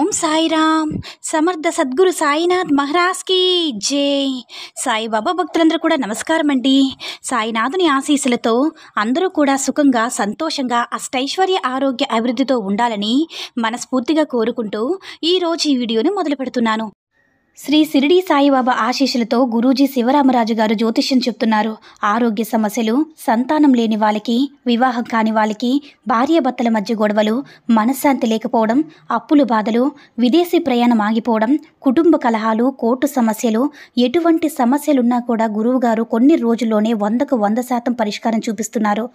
ఓం సాయిరామ్. సమర్థ సద్గురు సాయినాథ్ మహారాజ్కి జై. సాయిబాబా భక్తులందరూ కూడా నమస్కారం అండి. సాయినాథుని ఆశీస్సులతో అందరూ కూడా సుఖంగా సంతోషంగా అష్టైశ్వర్య ఆరోగ్య అభివృద్ధితో ఉండాలని మనస్ఫూర్తిగా కోరుకుంటూ ఈరోజు ఈ వీడియోని మొదలు పెడుతున్నాను. శ్రీ షిరిడి సాయిబాబా ఆశీస్సులతో గురూజీ శివరామరాజు గారు జ్యోతిష్యం చెప్తున్నారు. ఆరోగ్య సమస్యలు, సంతానం లేని వాళ్ళకి, వివాహం కాని వాళ్ళకి, భార్యాభర్తల మధ్య గొడవలు, మనశ్శాంతి లేకపోవడం, అప్పులు బాధలు, విదేశీ ప్రయాణం ఆగిపోవడం, కుటుంబ కలహాలు, కోర్టు సమస్యలు, ఎటువంటి సమస్యలున్నా కూడా గురువుగారు కొన్ని రోజుల్లోనే 100కు 100% పరిష్కారం చూపిస్తున్నారు.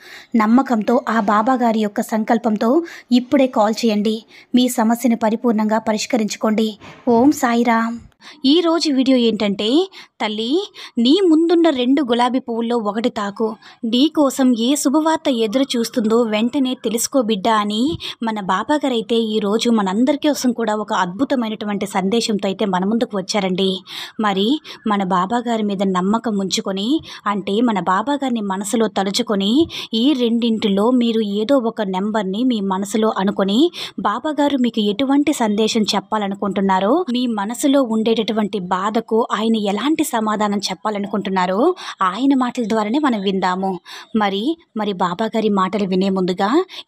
నమ్మకంతో ఆ బాబా గారి యొక్క సంకల్పంతో ఇప్పుడే కాల్ చేయండి. మీ సమస్యను పరిపూర్ణంగా పరిష్కరించుకోండి. ఓం సాయిరామ్. ఈరోజు వీడియో ఏంటంటే, తల్లి నీ ముందున్న 2 గులాబీ పువ్వుల్లో ఒకటి తాకు. నీ కోసం ఏ శుభవార్త ఎదురు చూస్తుందో వెంటనే తెలుసుకో బిడ్డ అని మన బాబాగారు అయితే ఈరోజు మనందరి కోసం కూడా ఒక అద్భుతమైనటువంటి సందేశంతో అయితే మన ముందుకు వచ్చారండి. మరి మన బాబాగారి మీద నమ్మకం ఉంచుకొని, అంటే మన బాబాగారిని మనసులో తలుచుకొని, ఈ రెండింటిలో మీరు ఏదో ఒక నెంబర్ని మీ మనసులో అనుకొని బాబాగారు మీకు ఎటువంటి సందేశం చెప్పాలనుకుంటున్నారో, మీ మనసులో ఉండేటటువంటి బాధకు ఆయన ఎలాంటి సమాధానం చెప్పాలనుకుంటున్నారో ఆయన మాటల ద్వారానే మనం విందాము. మరి బాబాగారి మాటలు వినే ముందుగా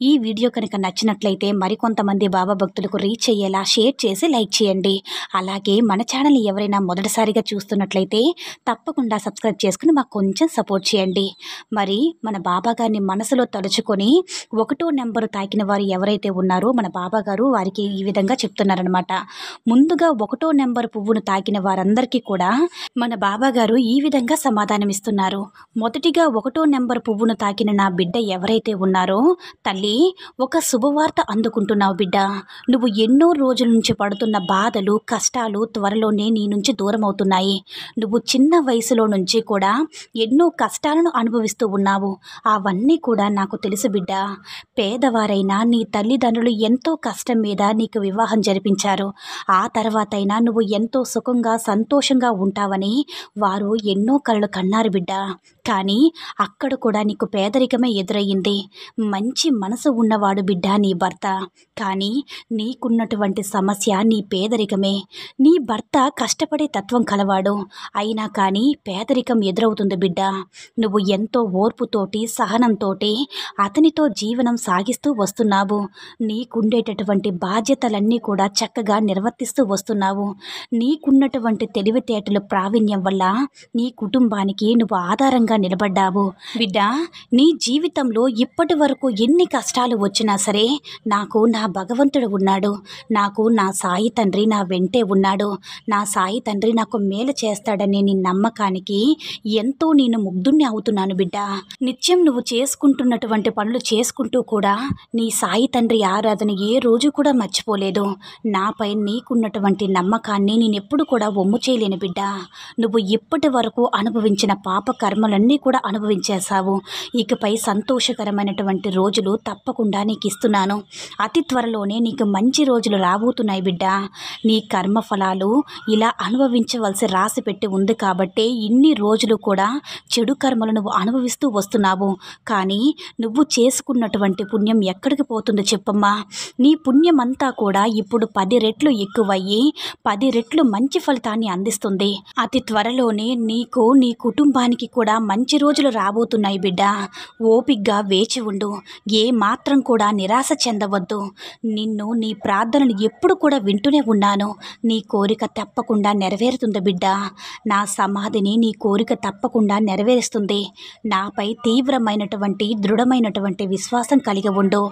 ఈ వీడియో కనుక నచ్చినట్లయితే మరికొంతమంది బాబా భక్తులకు రీచ్ అయ్యేలా షేర్ చేసి లైక్ చేయండి. అలాగే మన ఛానల్ని ఎవరైనా మొదటిసారిగా చూస్తున్నట్లయితే తప్పకుండా సబ్స్క్రైబ్ చేసుకుని మాకు కొంచెం సపోర్ట్ చేయండి. మరి మన బాబాగారిని మనసులో తలుచుకొని 1వ నెంబరు తాకిన వారు ఎవరైతే ఉన్నారో మన బాబాగారు వారికి ఈ విధంగా చెప్తున్నారనమాట. ముందుగా 1వ నెంబర్ పువ్వును తాకిన వారందరికీ కూడా మన బాబాగారు ఈ విధంగా సమాధానమిస్తున్నారు. మొదటిగా 1వ నెంబర్ పువ్వును తాకిన నా బిడ్డ ఎవరైతే ఉన్నారో, తల్లి ఒక శుభవార్త అందుకుంటున్నావు బిడ్డ. నువ్వు ఎన్నో రోజుల నుంచి పడుతున్న బాధలు, కష్టాలు త్వరలోనే నీ నుంచి దూరం అవుతున్నాయి. నువ్వు చిన్న వయసులో నుంచి కూడా ఎన్నో కష్టాలను అనుభవిస్తూ ఉన్నావు. అవన్నీ కూడా నాకు తెలుసు బిడ్డ. పేదవారైనా నీ తల్లిదండ్రులు ఎంతో కష్టం మీద నీకు వివాహం జరిపించారు. ఆ తర్వాతైనా నువ్వు ఎంతో సుఖంగా సంతోషంగా ఉంటావని వారు ఎన్నో కలలు కన్నారు బిడ్డ. కానీ అక్కడ కూడా నీకు పేదరికమే ఎదురయ్యింది. మంచి మనసు ఉన్నవాడు బిడ్డ నీ భర్త. కానీ నీకున్నటువంటి సమస్య నీ పేదరికమే. నీ భర్త కష్టపడే తత్వం కలవాడు. అయినా కానీ పేదరికం ఎదురవుతుంది బిడ్డ. నువ్వు ఎంతో ఓర్పుతోటి, సహనంతోటి అతనితో జీవనం సాగిస్తూ వస్తున్నావు. నీకుండేటటువంటి బాధ్యతలన్నీ కూడా చక్కగా నిర్వర్తిస్తూ వస్తున్నావు. నీకున్నటువంటి తెలివితేటలు ప్రావీణ్యం వల్ల నీ కుటుంబానికి నువ్వు ఆధారంగా నిలబడ్డావు బిడ్డ. నీ జీవితంలో ఇప్పటి వరకు ఎన్ని కష్టాలు వచ్చినా సరే నాకు నా భగవంతుడు ఉన్నాడు. నాకు నా సాయి తండ్రి నా వెంటే ఉన్నాడు. నా సాయి తండ్రి నాకు మేలు చేస్తాడనే నీ నమ్మకానికి ఎంతో నేను ముగ్ధుణ్ణి అవుతున్నాను బిడ్డ. నిత్యం నువ్వు చేసుకుంటున్నటువంటి పనులు చేసుకుంటూ కూడా నీ సాయి తండ్రి ఆరాధన ఏ రోజు కూడా మర్చిపోలేదు. నాపై నీకున్నటువంటి నమ్మకాన్ని నేను ఎప్పుడు కూడా ఒమ్ము చేయలేను బిడ్డ. నువ్వు ఇప్పటి వరకు అనుభవించిన పాప కర్మలన్నీ కూడా అనుభవించేశావు. ఇకపై సంతోషకరమైనటువంటి రోజులు తప్పకుండా నీకు ఇస్తున్నాను. అతి త్వరలోనే నీకు మంచి రోజులు రాబోతున్నాయి బిడ్డ. నీ కర్మ ఫలాలు ఇలా అనుభవించవలసి రాసి పెట్టి ఉంది కాబట్టే ఇన్ని రోజులు కూడా చెడు కర్మలు నువ్వు అనుభవిస్తూ వస్తున్నావు. కానీ నువ్వు చేసుకున్నటువంటి పుణ్యం ఎక్కడికి పోతుందో చెప్పమ్మా. నీ పుణ్యం అంతా కూడా ఇప్పుడు 10 రెట్లు ఎక్కువయ్యి 10 రెట్లు మంచి ఫలితాన్ని అందిస్తుంది. అతి త్వరలోనే నీకు, నీ కుటుంబానికి కూడా మంచి రోజులు రాబోతున్నాయి బిడ్డ. ఓపిగ్గా వేచి ఉండు. ఏ మాత్రం కూడా నిరాశ చెందవద్దు. నిన్ను, నీ ప్రార్థనలు ఎప్పుడు కూడా వింటూనే ఉన్నాను. నీ కోరిక తప్పకుండా నెరవేరుతుంది బిడ్డ. నా సమాధిని నీ కోరిక తప్పకుండా నెరవేరుస్తుంది. నాపై తీవ్రమైనటువంటి దృఢమైనటువంటి విశ్వాసం కలిగి ఉండు.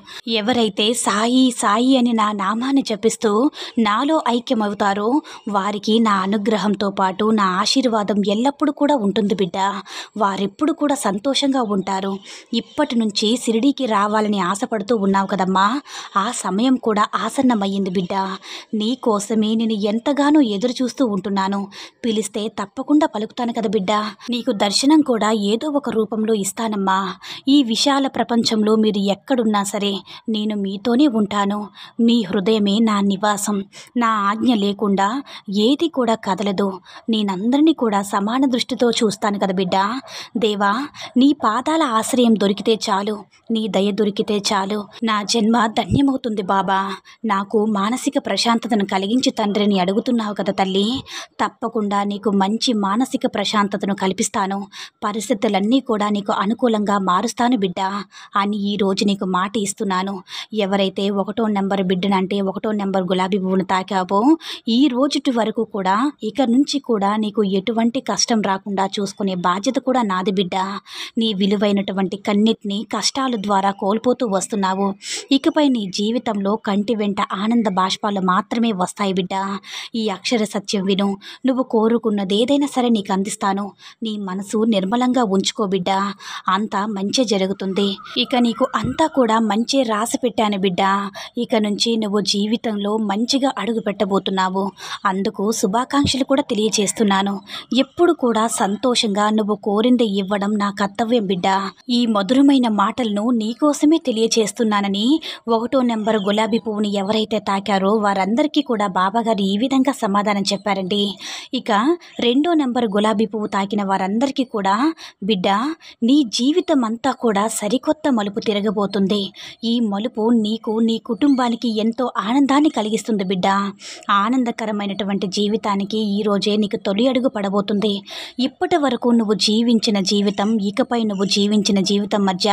ఎవరైతే సాయి సాయి అని నా నామాన్ని జపిస్తూ నాలో ఐక్యమవుతారో వారికి నా అనుగ్రహంతో పాటు నా ఆశీర్వాదం ఎల్లప్పుడూ కూడా ఉంటుంది బిడ్డ. వారెప్పుడు కూడా సంతోషంగా ఉంటారు. ఇప్పటి నుంచి షిరిడీకి రావాలని ఆశపడుతూ ఉన్నావు కదమ్మా. ఆ సమయం కూడా ఆసన్నమయ్యింది బిడ్డ. నీ కోసమే నేను ఎంతగానో ఎదురు చూస్తూ ఉంటున్నాను. పిలిస్తే తప్పకుండా పలుకుతాను కదా బిడ్డ. నీకు దర్శనం కూడా ఏదో ఒక రూపంలో ఇస్తానమ్మా. ఈ విశాల ప్రపంచంలో మీరు ఎక్కడున్నా సరే నేను మీతోనే ఉంటాను. మీ హృదయమే నా నివాసం. నా ఆజ్ఞ లేకుండా ఏది కూడా కదలదు. నేనందరినీ కూడా సమాన దృష్టితో చూస్తాను కదా బిడ్డ. దేవా, నీ పాదాల ఆశ్రయం దొరికితే చాలు, నీ దయ దొరికితే చాలు, నా జన్మ ధన్యమవుతుంది బాబా. నాకు మానసిక ప్రశాంతతను కలిగించి తండ్రిని అడుగుతున్నావు కదా తల్లి. తప్పకుండా నీకు మంచి మానసిక ప్రశాంతతను కల్పిస్తాను. పరిస్థితులన్నీ కూడా నీకు అనుకూలంగా మారుస్తాను బిడ్డ అని ఈరోజు నీకు మాట ఇస్తున్నాను. ఎవరైతే 1వ నెంబర్ బిడ్డనంటే 1వ నెంబర్ గులాబీ పువ్వును తాకావో ఈ రోజుటి వరకు కూడా ఇక నుంచి కూడా నీకు ఎటువంటి కష్టం రాకుండా చూసుకునే బాధ్యత కూడా నాది బిడ్డ. నీ విలువైనటువంటి కన్నిటిని కష్టాల ద్వారా కోల్పోతూ వస్తున్నావు. ఇకపై నీ జీవితంలో కంటి వెంట ఆనంద బాష్పాలు మాత్రమే వస్తాయి బిడ్డ. ఈ అక్షర సత్యం విను. నువ్వు కోరుకున్నది ఏదైనా సరే నీకు అందిస్తాను. నీ మనసు నిర్మలంగా ఉంచుకో బిడ్డ. అంతా మంచి జరుగుతుంది. ఇక నీకు అంతా కూడా మంచి రాసి పెట్టాను బిడ్డ. ఇక నుంచి నువ్వు జీవితంలో మంచిగా అడుగు పెట్టబోతున్నావు. అందుకు శుభాకాంక్షలు కూడా తెలియజేస్తున్నాను. ఎప్పుడు కూడా సంతోషంగా నువ్వు కోరింది ఇవ్వడం నా కర్తవ్యం బిడ్డ. ఈ మధురమైన మాటలను నీకోసమే తెలియజేస్తున్నానని 1వ నెంబర్ గులాబీ పువ్వుని ఎవరైతే తాకారో వారందరికీ కూడా బాబాగారు ఈ విధంగా సమాధానం చెప్పారండి. ఇక 2వ నెంబర్ గులాబీ పువ్వు తాకిన వారందరికీ కూడా బిడ్డ, నీ జీవితం అంతా కూడా సరికొత్త మలుపు తిరగబోతుంది. ఈ మలుపు నీకు, నీ కుటుంబానికి ఎంతో ఆనందాన్ని కలిగిస్తుంది బిడ్డ. ఆనందకరమైనటువంటి జీవితానికి ఈరోజే నీకు తొలి అడుగు పడబోతుంది. ఇప్పటి వరకు నువ్వు జీవించిన జీవితం, ఇకపై నువ్వు జీవించిన జీవితం మధ్య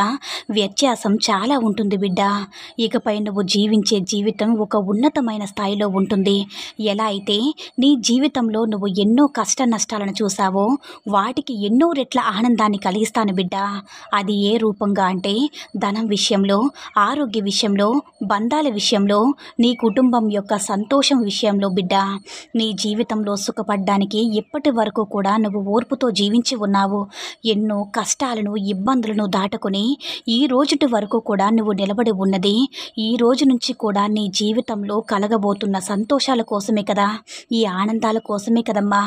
వ్యత్యాసం చాలా ఉంటుంది బిడ్డ. ఇకపై నువ్వు జీవించే జీవితం ఒక ఉన్నతమైన స్థాయిలో ఉంటుంది. ఎలా అయితే నీ జీవితంలో నువ్వు ఎన్నో కష్ట నష్టాలను చూసావో వాటికి ఎన్నో రెట్ల ఆనందాన్ని కలిగిస్తాను బిడ్డ. అది ఏ రూపంగా అంటే ధనం విషయంలో, ఆరోగ్య విషయంలో, బంధాల విషయంలో, నీ కుటుంబం యొక్క సంతోషం విషయంలో బిడ్డ. నీ జీవితంలో సుఖపడ్డానికి ఇప్పటి వరకు కూడా నువ్వు ఓర్పుతో జీవించి ఉన్నావు. ఎన్నో కష్టాలను, ఇబ్బందులను దాటుకుని ఈ రోజుటి వరకు కూడా నువ్వు నిలబడి ఉన్నది ఈ రోజు నుంచి కూడా నీ జీవితంలో కలగబోతున్న సంతోషాల కోసమే కదా, ఈ ఆనందాల కోసమే కదమ్మా.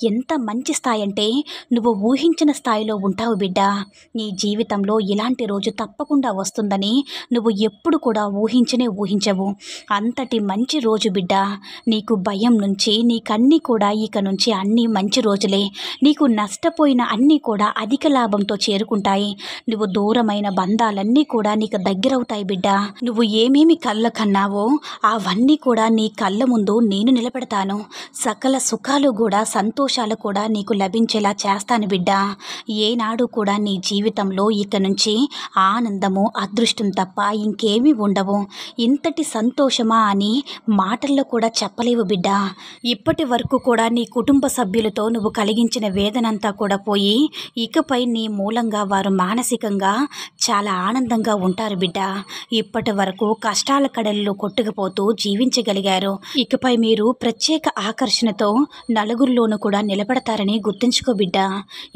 ఎంత మంచి స్థాయి అంటే నువ్వు ఊహించిన స్థాయిలో ఉంటావు బిడ్డ. నీ జీవితంలో ఇలాంటి రోజు తప్పకుండా వస్తుందని నువ్వు ఎప్పుడు కూడా ఊహించవు. అంతటి మంచి రోజు బిడ్డ. నీకు భయం నుంచి నీకన్నీ కూడా ఇక నుంచి అన్నీ మంచి రోజులే. నీకు నష్టపోయిన అన్నీ కూడా అధిక లాభంతో చేరుకుంటాయి. నువ్వు దూరమైన బంధాలన్నీ కూడా నీకు దగ్గరవుతాయి బిడ్డ. నువ్వు ఏమేమి కళ్ళ కన్నావో అవన్నీ కూడా నీ కళ్ళ ముందు నేను నిలబెడతాను. సకల సుఖాలు కూడా, సంతోషాలు కూడా నీకు లభించేలా చేస్తాను బిడ్డ. ఏనాడు కూడా నీ జీవితంలో ఇక నుంచి ఆనందము, అదృష్టం తప్ప ఇంకేమీ ఉండవు. ఇంతటి సంతోషమా అని మాటల్లో కూడా చెప్పలేవు బిడ్డ. ఇప్పటి వరకు కూడా నీ కుటుంబ సభ్యులతో నువ్వు కలిగించిన వేదనంతా కూడా పోయి ఇకపై నీ మూలంగా వారు మానసికంగా చాలా ఆనందంగా ఉంటారు బిడ్డ. ఇప్పటి వరకు కష్టాల కడల్లో కొట్టుకుపోతూ జీవించగలిగారు. ఇకపై మీరు ప్రత్యేక ఆకర్షణతో నలుగురిలోనూ కూడా నిలబడతారని గుర్తుంచుకో బిడ్డ.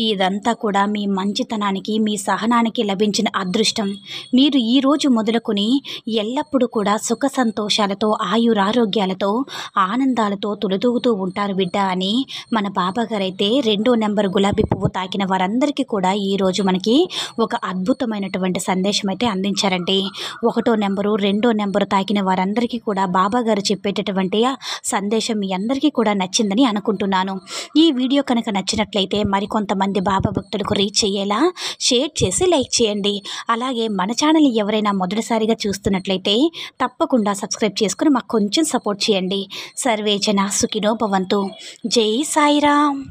ఇదంతా కూడా మీ మంచితనానికి, మీ సహనానికి లభించిన అదృష్టం. మీరు ఈ రోజు మొదలుకొని ఎల్లప్పుడూ కూడా సుఖ సంతోషాలతో, ఆయురారోగ్యాలతో, ఆనందాలతో తులతూగుతూ ఉంటారు బిడ్డ అని మన బాబాగారైతే 2వ నెంబర్ గులాబీ పువ్వు తాకిన వారందరికీ కూడా ఈరోజు మనకి ఒక అద్భుతమైనటువంటి సందేశం అయితే అందించారండి. 1వ నెంబరు, 2వ నెంబరు తాకిన వారందరికీ కూడా బాబాగారు చెప్పేటటువంటి సందేశం మీ అందరికీ కూడా నచ్చిందని అనుకుంటున్నాను. ఈ వీడియో కనుక నచ్చినట్లయితే మరికొంతమంది బాబా భక్తులకు రీచ్ అయ్యేలా షేర్ చేసి లైక్ చేయండి. అలాగే మన ఛానల్ ఎవరైనా మొదటిసారిగా చూస్తున్నట్లయితే తప్పకుండా సబ్స్క్రైబ్ చేసుకుని మాకు కొంచెం సపోర్ట్ చేయండి. సర్వే జన సుఖినో భవంతు. జై సాయిరామ్.